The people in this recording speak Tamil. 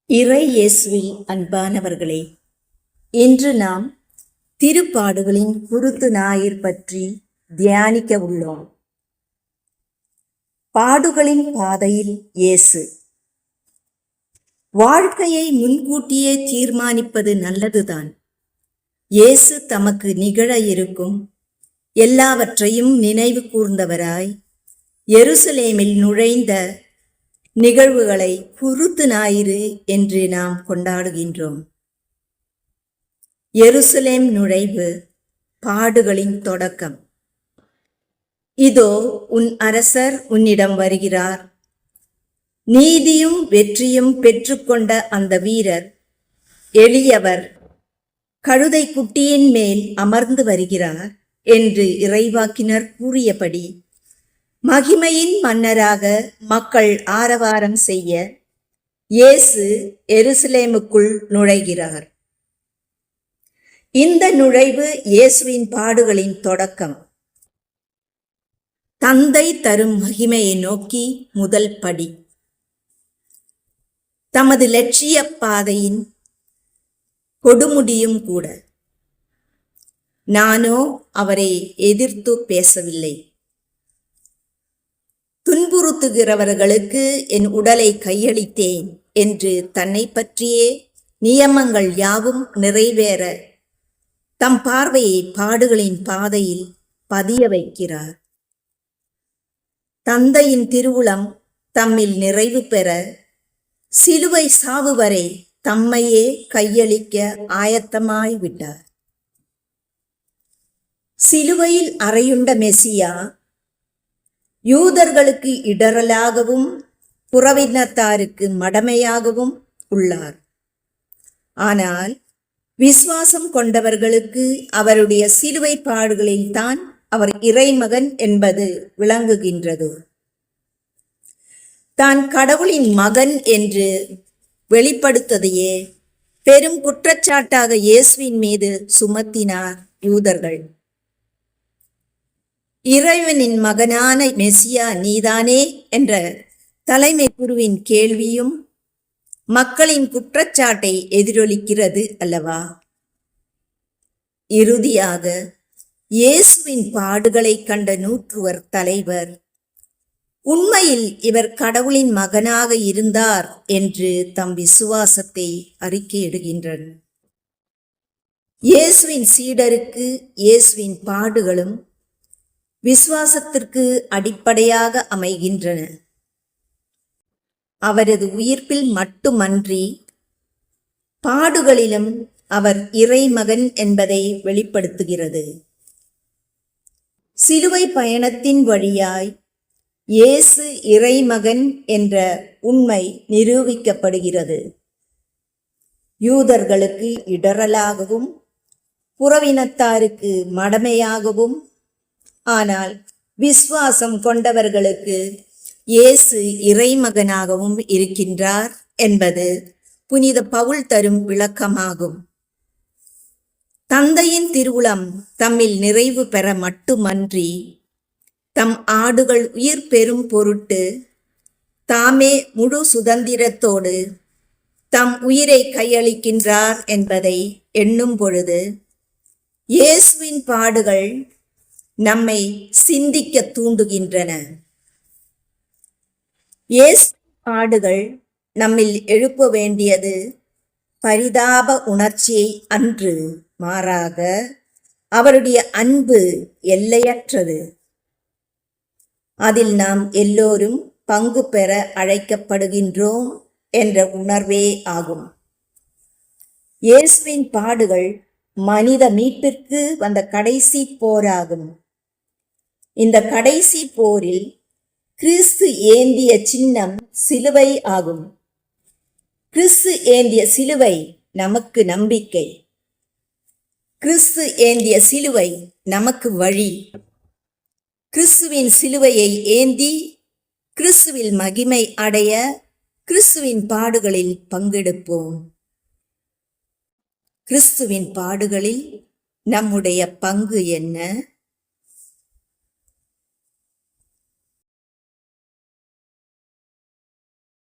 இறை இயேசுவில் அன்பானவர்களே, இன்று நாம் திருப்பாடுகளின் குருத்து ஞாயிறு பற்றி தியானிக்க உள்ளோம். பாடுகளின் பாதையில் இயேசு. வாழ்க்கையை முன்கூட்டியே தீர்மானிப்பது நல்லதுதான். இயேசு தமக்கு நிகழ இருக்கும் எல்லாவற்றையும் நினைவு கூர்ந்தவராய் எருசலேமில் நுழைந்த நிகழ்வுகளை குருத்து ஞாயிறு என்று நாம் கொண்டாடுகின்றோம். எருசலேம் நுழைவு பாடுகளின் தொடக்கம். இதோ உன் அரசர் உன்னிடம் வருகிறார். நீதியும் வெற்றியும் பெற்றுக்கொண்ட அந்த வீரர் எளியவர் கழுதை குட்டியின் மேல் அமர்ந்து வருகிறார் என்று இறைவாக்கினர் கூறியபடி மகிமையின் மன்னராக மக்கள் ஆரவாரம் செய்ய இயேசு எருசலேமுக்குள் நுழைகிறார். இந்த நுழைவு இயேசுவின் பாடுகளின் தொடக்கம். தந்தை தரும் மகிமையை நோக்கி முதல் படி. தமது லட்சிய பாதையின் கொடுமுடியும் கூட. நானோ அவரை எதிர்த்து பேசவில்லை. துன்புறுத்துகிறவர்களுக்கு என் உடலை கையளித்தேன் என்று தன்னை பற்றியே நியமங்கள் யாவும் நிறைவேற தம் பார்வையை பாடுகளின் பாதையில் பதிய வைக்கிறார். தந்தையின் திருவுளம் தம்மில் நிறைவு பெற சிலுவை சாவு வரை தம்மையே கையளிக்க ஆயத்தமாய் விட்டார். சிலுவையில் அறையுண்ட மெசியா யூதர்களுக்கு இடரலாகவும் புறவினத்தாருக்கு மடமையாகவும் உள்ளார். ஆனால் விசுவாசம் கொண்டவர்களுக்கு அவருடைய சிலுவை பாடுகளில் தான் அவர் இறைமகன் என்பது விளங்குகின்றது. தான் கடவுளின் மகன் என்று வெளிப்படுத்ததையே பெரும் குற்றச்சாட்டாக இயேசுவின் மீது சுமத்தினார் யூதர்கள். இறைவனின் மகனான மெசியா நீதானே என்ற தலைமை குருவின் கேள்வியும் மக்களின் குற்றச்சாட்டை எதிரொலிக்கிறது அல்லவா? இறுதியாக இயேசுவின் பாடுகளை கண்ட நூற்றுவர் தலைவர் உண்மையில் இவர் கடவுளின் மகனாக இருந்தார் என்று தம் விசுவாசத்தை அறிக்கையிடுகின்றனர். இயேசுவின் சீடருக்கு இயேசுவின் பாடுகளும் விசுவாசத்திற்கு அடிப்படையாக அமைகின்றன. அவரது உயிர்ப்பில் மட்டுமன்றி பாடுகளிலும் அவர் இறைமகன் என்பதை வெளிப்படுத்துகிறது. சிலுவை பயணத்தின் வழியாய் இயேசு இறைமகன் என்ற உண்மை நிரூபிக்கப்படுகிறது. யூதர்களுக்கு இடரலாகவும் புறவினத்தாருக்கு மடமையாகவும், ஆனால் விசுவாசம் கொண்டவர்களுக்கு இயேசு இறைமகனாகவும் இருக்கின்றார் என்பது புனித பவுல் தரும் விளக்கமாகும். தந்தையின் திருவுளம் தம்மில் நிறைவு பெற மட்டுமன்றி தம் ஆடுகள் உயிர் பெறும் பொருட்டு தாமே முழு சுதந்திரத்தோடு தம் உயிரை கையளிக்கின்றார் என்பதை எண்ணும் பொழுது இயேசுவின் பாடுகள் நம்மை சிந்திக்க தூண்டுகின்றன. இயேசு பாடுகள் நம்மில் எழுப்ப வேண்டியது பரிதாப உணர்ச்சியை அன்று, மாறாக அவருடைய அன்பு எல்லையற்றது. அதில் நாம் எல்லோரும் பங்கு பெற அழைக்கப்படுகின்றோம் என்ற உணர்வே ஆகும். இயேசுவின் பாடுகள் மனித மீட்பிற்கு வந்த கடைசி போராகும். இந்த கடைசி போரில் கிறிஸ்து ஏந்திய சின்னம் சிலுவை ஆகும். கிறிஸ்து ஏந்திய சிலுவை நமக்கு நம்பிக்கை. கிறிஸ்து ஏந்திய சிலுவை நமக்கு வழி. கிறிஸ்துவின் சிலுவையை ஏந்தி கிறிஸ்துவில் மகிமை அடைய கிறிஸ்துவின் பாடுகளில் பங்கெடுப்போம். கிறிஸ்துவின் பாடுகளில் நம்முடைய பங்கு என்ன?